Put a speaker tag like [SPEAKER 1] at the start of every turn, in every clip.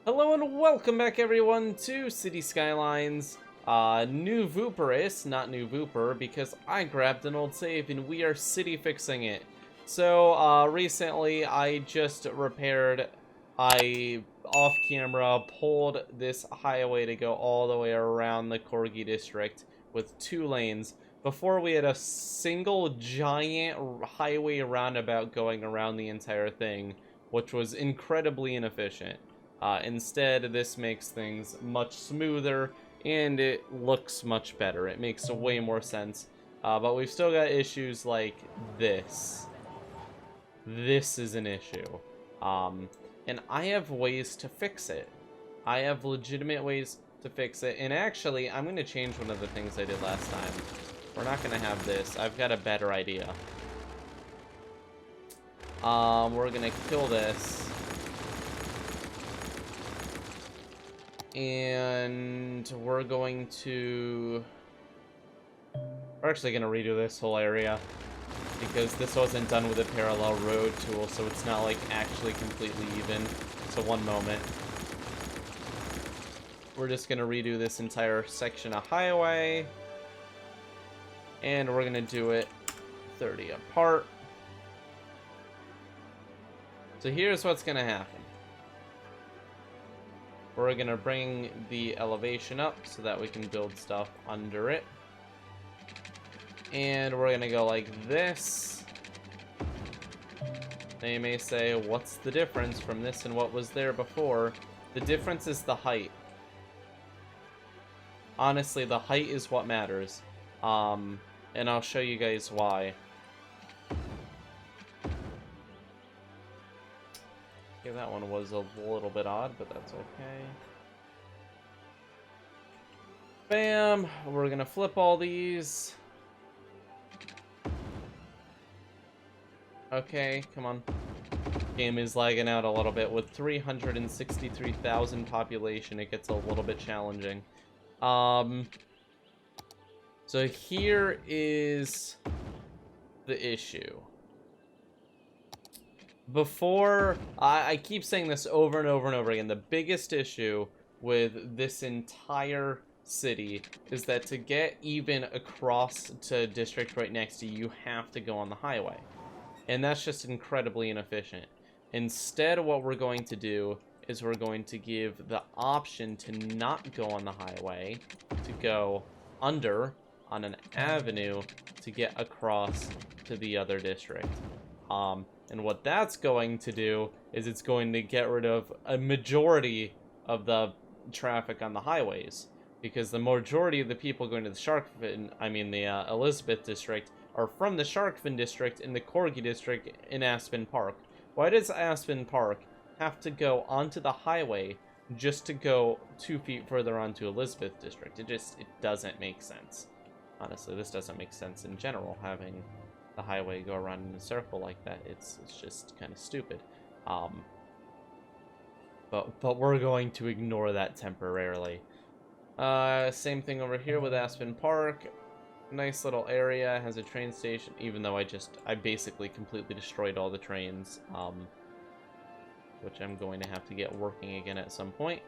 [SPEAKER 1] Hello and welcome back everyone to City Skylines. New Vooperis, not new Vooper, because I grabbed an old save and we are city fixing it. So, recently I just repaired, off camera, pulled this highway to go all the way around the CORGI district with 2 lanes. Before we had a single giant highway roundabout going around the entire thing, which was incredibly inefficient. Instead, this makes things much smoother, and it looks much better. It makes way more sense. But we've still got issues like this. This is an issue. And I have ways to fix it. I have legitimate ways to fix it. And actually, I'm going to change one of the things I did last time. We're not going to have this. I've got a better idea. We're going to kill this. And we're actually gonna redo this whole area because this wasn't done with a parallel road tool, so it's not like actually completely even. So one moment. We're just gonna redo this entire section of highway, and we're gonna do it 30 apart. So here's what's gonna happen. We're gonna bring the elevation up so that we can build stuff under it. And we're gonna go like this. Now you may say, what's the difference from this and what was there before? The difference is the height. Honestly, the height is what matters. And I'll show you guys why. Okay, that one was a little bit odd, but that's okay. Bam! We're gonna flip all these. Okay, come on. Game is lagging out a little bit. With 363,000 population, it gets a little bit challenging. So here is the issue. Before, I keep saying this over and over and over again, the biggest issue with this entire city is that to get even across to district right next to you, you have to go on the highway. And that's just incredibly inefficient. Instead, what we're going to do is we're going to give the option to not go on the highway, to go under on an avenue to get across to the other district. And what that's going to do is it's going to get rid of a majority of the traffic on the highways. Because the majority of the people going to the Elizabeth district are from the Sharkfin district in the CORGI district in Aspen Park. Why does Aspen Park have to go onto the highway just to go 2 feet further onto Elizabeth district? It doesn't make sense. Honestly, this doesn't make sense in general, having the highway go around in a circle like that. It's just kind of stupid. But we're going to ignore that temporarily. Same thing over here with Aspen Park. Nice little area, has a train station, even though I basically completely destroyed all the trains, which I'm going to have to get working again at some point.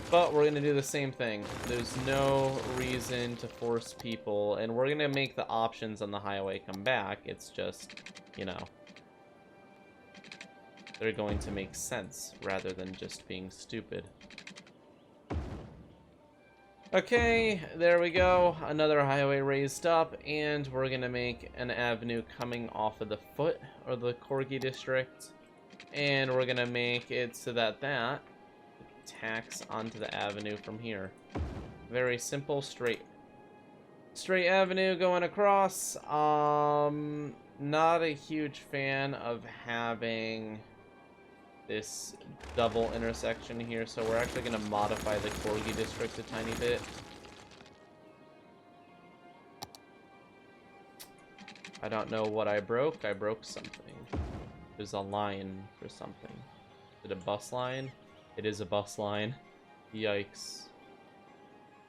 [SPEAKER 1] But we're going to do the same thing. There's no reason to force people, and we're going to make the options on the highway come back. It's just, you know, they're going to make sense rather than just being stupid. Okay, there we go. Another highway raised up, and we're going to make an avenue coming off of the foot or the CORGI district. And we're going to make it so that tacks onto the avenue from here. Very simple, straight avenue going across. Not a huge fan of having this double intersection here, so we're actually going to modify the CORGI district a tiny bit. I don't know what I broke. I broke something. There's a line for something. Is it a bus line? It is a bus line. Yikes.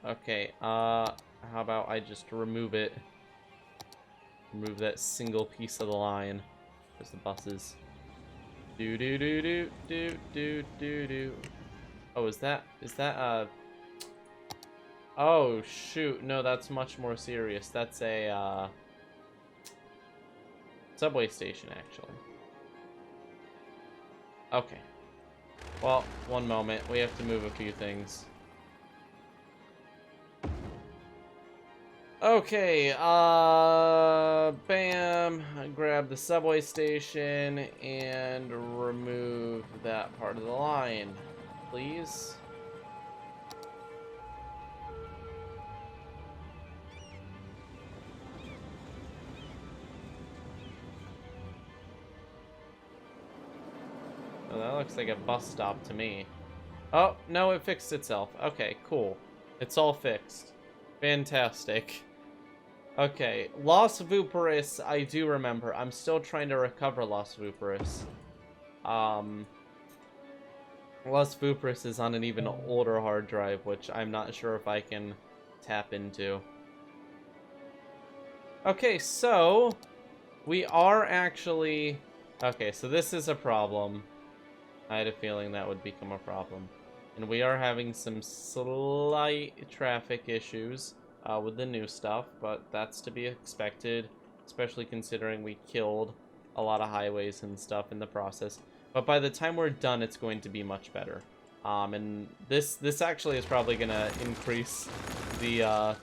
[SPEAKER 1] Okay, how about I just remove it? Remove that single piece of the line. There's the buses. Do do do do do do do do. Oh, is that oh shoot, no, that's much more serious. That's a subway station actually. Okay. Well, one moment. We have to move a few things. Okay, bam. Grab the subway station and remove that part of the line, please. Oh, that looks like a bus stop to me. Oh, no, it fixed itself. Okay, cool. It's all fixed. Fantastic. Okay, Los Vooperis, I do remember. I'm still trying to recover Los Vooperis. Los Vooperis is on an even older hard drive, which I'm not sure if I can tap into. Okay, so we are actually... Okay, so this is a problem. I had a feeling that would become a problem. And we are having some slight traffic issues with the new stuff, but that's to be expected, especially considering we killed a lot of highways and stuff in the process. But by the time we're done, it's going to be much better. And this actually is probably going to increase the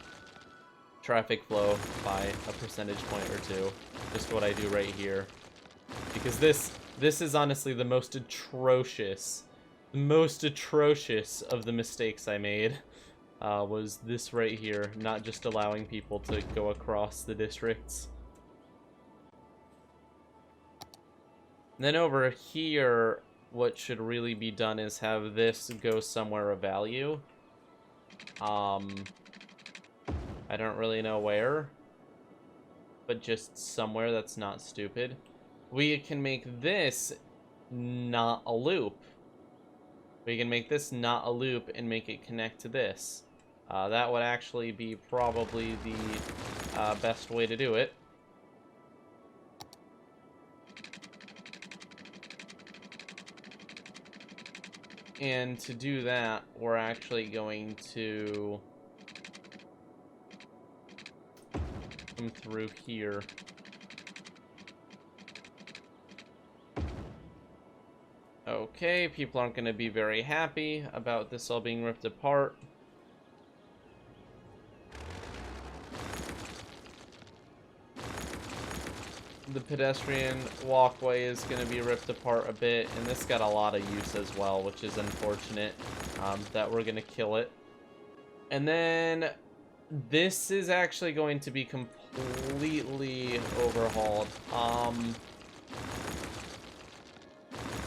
[SPEAKER 1] traffic flow by a percentage point or two. Just what I do right here. Because this is honestly the most atrocious of the mistakes I made. Was this right here, not just allowing people to go across the districts. And then over here, what should really be done is have this go somewhere of value. I don't really know where, but just somewhere that's not stupid. We can make this not a loop. We can make this not a loop and make it connect to this. That would actually be probably the best way to do it. And to do that, we're actually going to come through here. Okay, people aren't going to be very happy about this all being ripped apart. The pedestrian walkway is going to be ripped apart a bit, and this got a lot of use as well, which is unfortunate that we're going to kill it. And then this is actually going to be completely overhauled.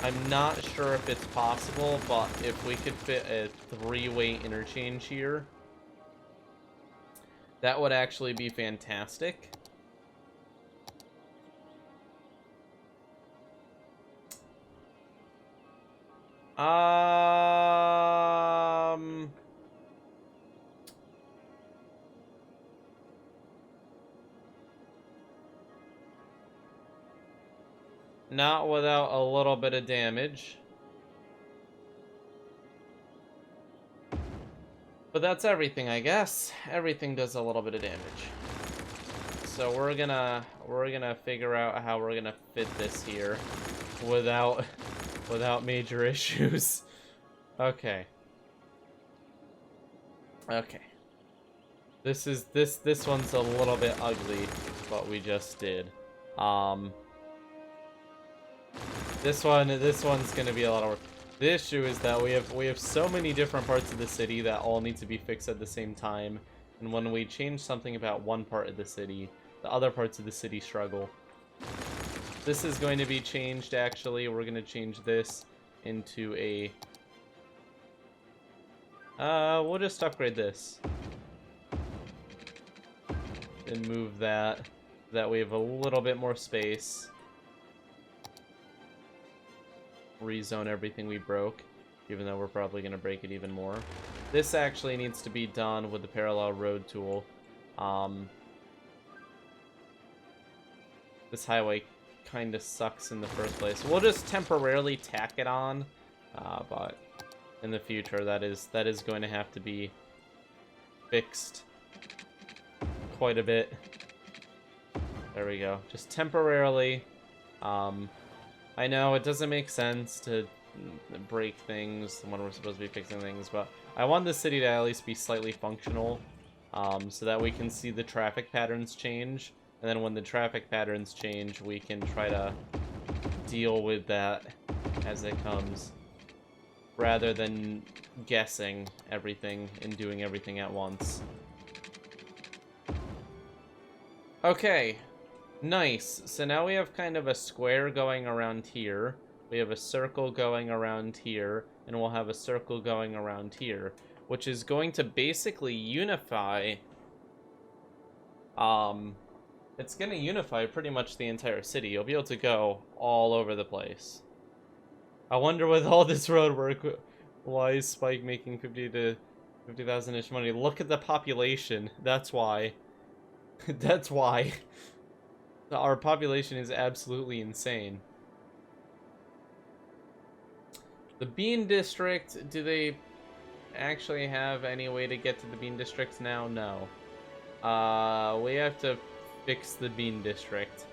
[SPEAKER 1] I'm not sure if it's possible, but if we could fit a three-way interchange here, that would actually be fantastic. Not without a little bit of damage. But that's everything, I guess. Everything does a little bit of damage. So we're gonna figure out how we're gonna fit this here without major issues. Okay. Okay. This one's a little bit ugly, what we just did. This one's gonna be a lot of work. The issue is that we have so many different parts of the city that all need to be fixed at the same time, and when we change something about one part of the city, the other parts of the city struggle. This is going to be changed, actually. We're gonna change this into a... we'll just upgrade this. And move that. That we have a little bit more space. Rezone everything we broke, even though we're probably going to break it even more. This actually needs to be done with the parallel road tool. This highway kind of sucks in the first place. We'll just temporarily tack it on, but in the future that is going to have to be fixed quite a bit. There we go. Just temporarily. I know it doesn't make sense to break things when we're supposed to be fixing things, but I want the city to at least be slightly functional, so that we can see the traffic patterns change, and then when the traffic patterns change, we can try to deal with that as it comes, rather than guessing everything and doing everything at once. Okay, nice. So now we have kind of a square going around here. We have a circle going around here, and we'll have a circle going around here, which is going to basically unify, it's going to unify pretty much the entire city. You'll be able to go all over the place. I wonder with all this road work, why is Spike making 50 to 50,000-ish money? Look at the population. That's why. That's why. Our population is absolutely insane. The Bean District, do they actually have any way to get to the Bean District now? No. We have to fix the Bean District.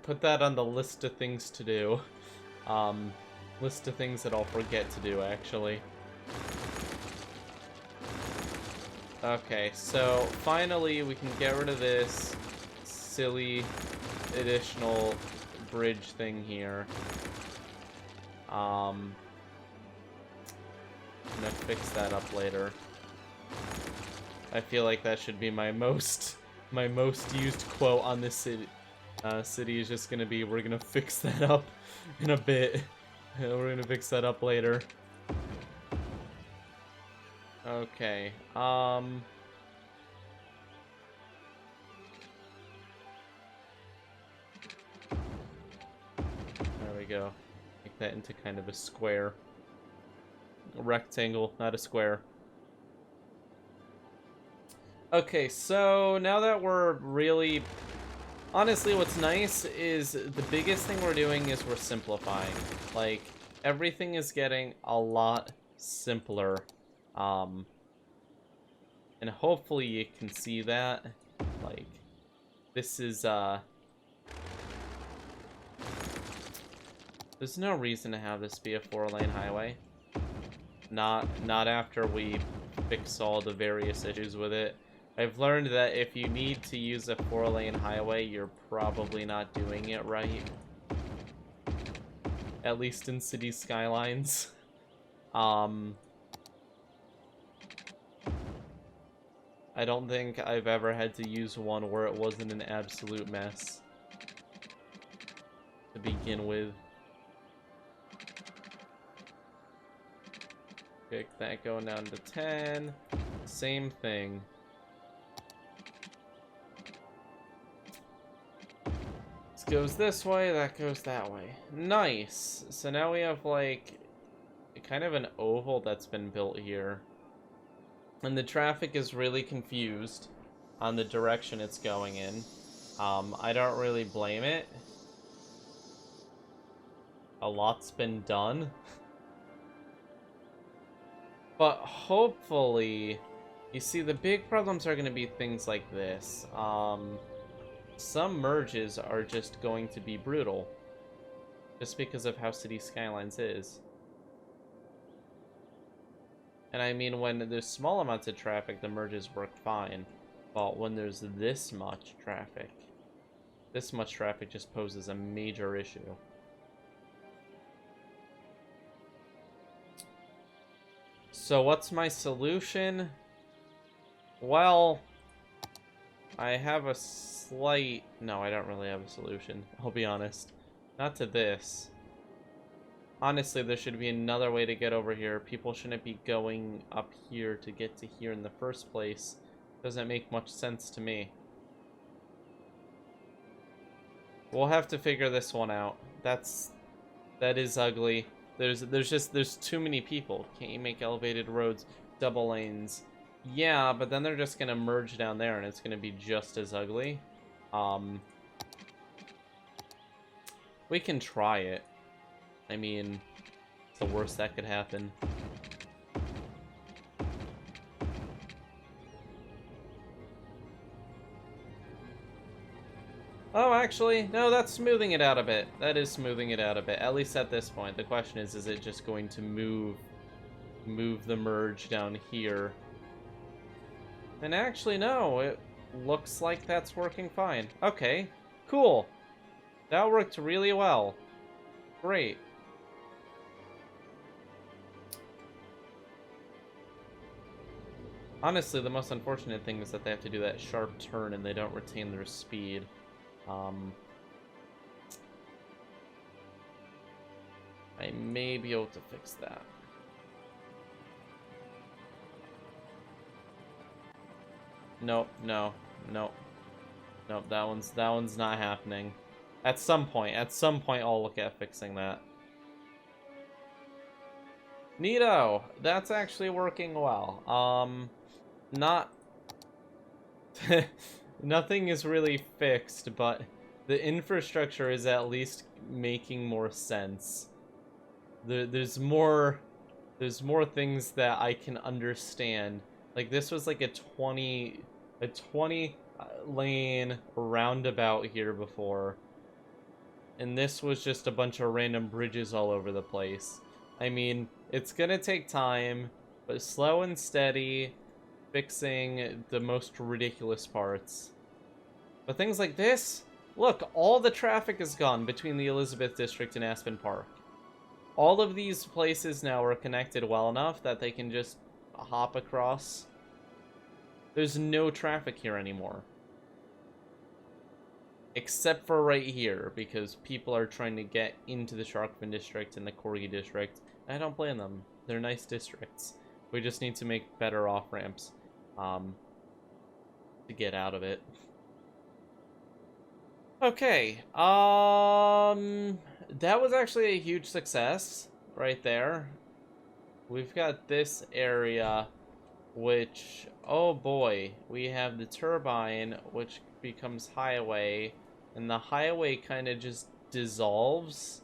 [SPEAKER 1] Put that on the list of things to do. List of things that I'll forget to do, actually. Okay, so finally we can get rid of this silly additional bridge thing here. I'm gonna fix that up later. I feel like that should be my most used quote on this city is just gonna be, we're gonna fix that up in a bit. We're gonna fix that up later. Okay, there we go. Make that into kind of a square. A rectangle, not a square. Okay, so now that we're really... Honestly, what's nice is the biggest thing we're doing is we're simplifying. Like, everything is getting a lot simpler. And hopefully you can see that. Like, this is, there's no reason to have this be a 4-lane highway. Not after we fix all the various issues with it. I've learned that if you need to use a 4-lane highway, you're probably not doing it right. At least in City Skylines. I don't think I've ever had to use one where it wasn't an absolute mess to begin with. Pick that going down to 10. Same thing. This goes this way, that goes that way. Nice! So now we have, like, kind of an oval that's been built here. And the traffic is really confused on the direction it's going in. I don't really blame it. A lot's been done. But hopefully, you see, the big problems are going to be things like this. Some merges are just going to be brutal. Just because of how City Skylines is. And I mean, when there's small amounts of traffic, the merges work fine. But when there's this much traffic just poses a major issue. So what's my solution? Well, I have a slight... No, I don't really have a solution. I'll be honest. Not to this. Honestly, there should be another way to get over here. People shouldn't be going up here to get to here in the first place. Doesn't make much sense to me. We'll have to figure this one out. That is ugly. There's too many people. Can't you make elevated roads, double lanes? Yeah, but then they're just gonna merge down there and it's gonna be just as ugly. We can try it. I mean, it's the worst that could happen. Oh, actually, no, that's smoothing it out a bit. That is smoothing it out a bit, at least at this point. The question is it just going to move the merge down here? And actually, no, it looks like that's working fine. Okay, cool. That worked really well. Great. Honestly, the most unfortunate thing is that they have to do that sharp turn and they don't retain their speed. I may be able to fix that. Nope, no, nope. Nope, that one's not happening. At some point I'll look at fixing that. Neato! That's actually working well. Not... Nothing is really fixed, but the infrastructure is at least making more sense. There's more things that I can understand. Like, this was like a 20 lane roundabout here before. And this was just a bunch of random bridges all over the place. I mean, it's gonna take time, but slow and steady, fixing the most ridiculous parts. But things like this, look, all the traffic is gone between the Elizabeth District and Aspen Park. All of these places now are connected well enough that they can just hop across. There's no traffic here anymore. Except for right here, because people are trying to get into the Sharkfin District and the CORGI District. I don't blame them. They're nice districts. We just need to make better off-ramps to get out of it. Okay, that was actually a huge success right there. We've got this area, which, oh boy, we have the turbine, which becomes highway, and the highway kind of just dissolves.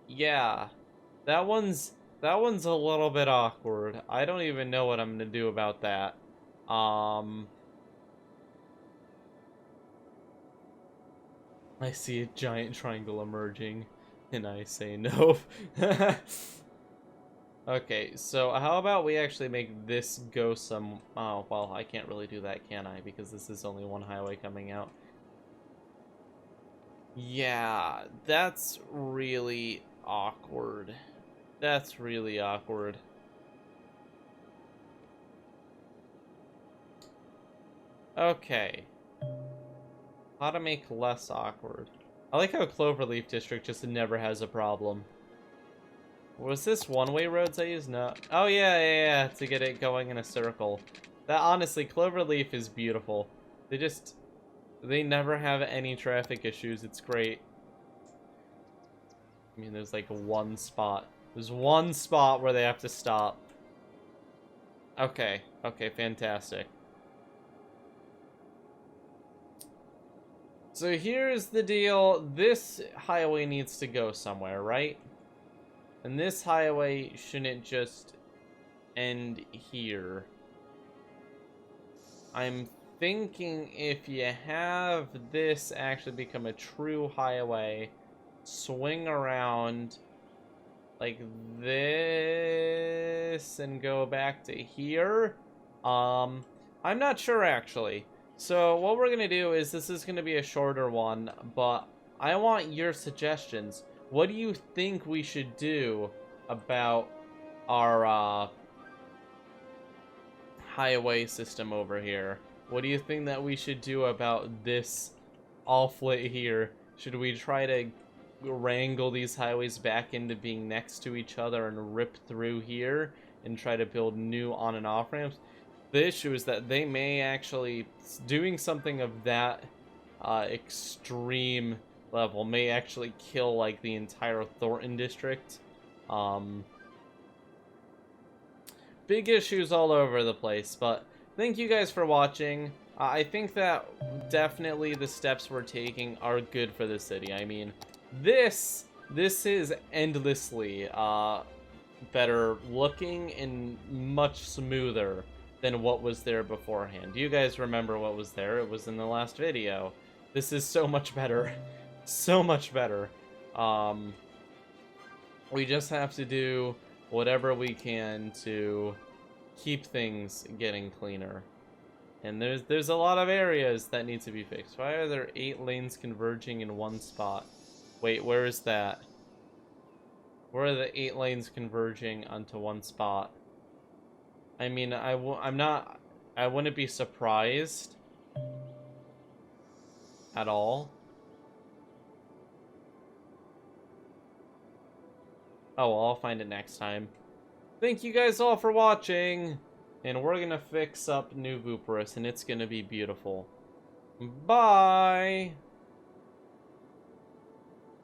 [SPEAKER 1] Yeah, that one's a little bit awkward. I don't even know what I'm gonna do about that. I see a giant triangle emerging, and I say no. Okay, so how about we actually make this go some... Oh, well, I can't really do that, can I? Because this is only one highway coming out. Yeah, that's really awkward. That's really awkward. Okay. How to make less awkward. I like how Cloverleaf District just never has a problem. Was this one-way roads I used? No. Oh, yeah, to get it going in a circle. That, honestly, Cloverleaf is beautiful. They never have any traffic issues. It's great. I mean, there's like one spot. There's one spot where they have to stop. Okay, fantastic. So here's the deal. This highway needs to go somewhere, right? And this highway shouldn't just end here. I'm thinking if you have this actually become a true highway, swing around like this and go back to here. I'm not sure actually. So what we're gonna do is, this is gonna be a shorter one, but I want your suggestions. What do you think we should do about our highway system over here? What do you think that we should do about this offlet here? Should we try to wrangle these highways back into being next to each other and rip through here and try to build new on and off ramps? The issue is that they may actually, doing something of that extreme level may actually kill like the entire Thornton district. Big issues all over the place, but thank you guys for watching. I think that definitely the steps we're taking are good for the city. I mean, this is endlessly better looking and much smoother than what was there beforehand. Do you guys remember what was there? It was in the last video. This is so much better. So much better. We just have to do whatever we can to keep things getting cleaner. And there's a lot of areas that need to be fixed. Why are there 8 lanes converging in one spot? Wait, where is that? Where are the 8 lanes converging onto one spot? I mean, I wouldn't be surprised at all. Oh, well, I'll find it next time. Thank you guys all for watching. And we're gonna fix up New Vooperis, and it's gonna be beautiful. Bye!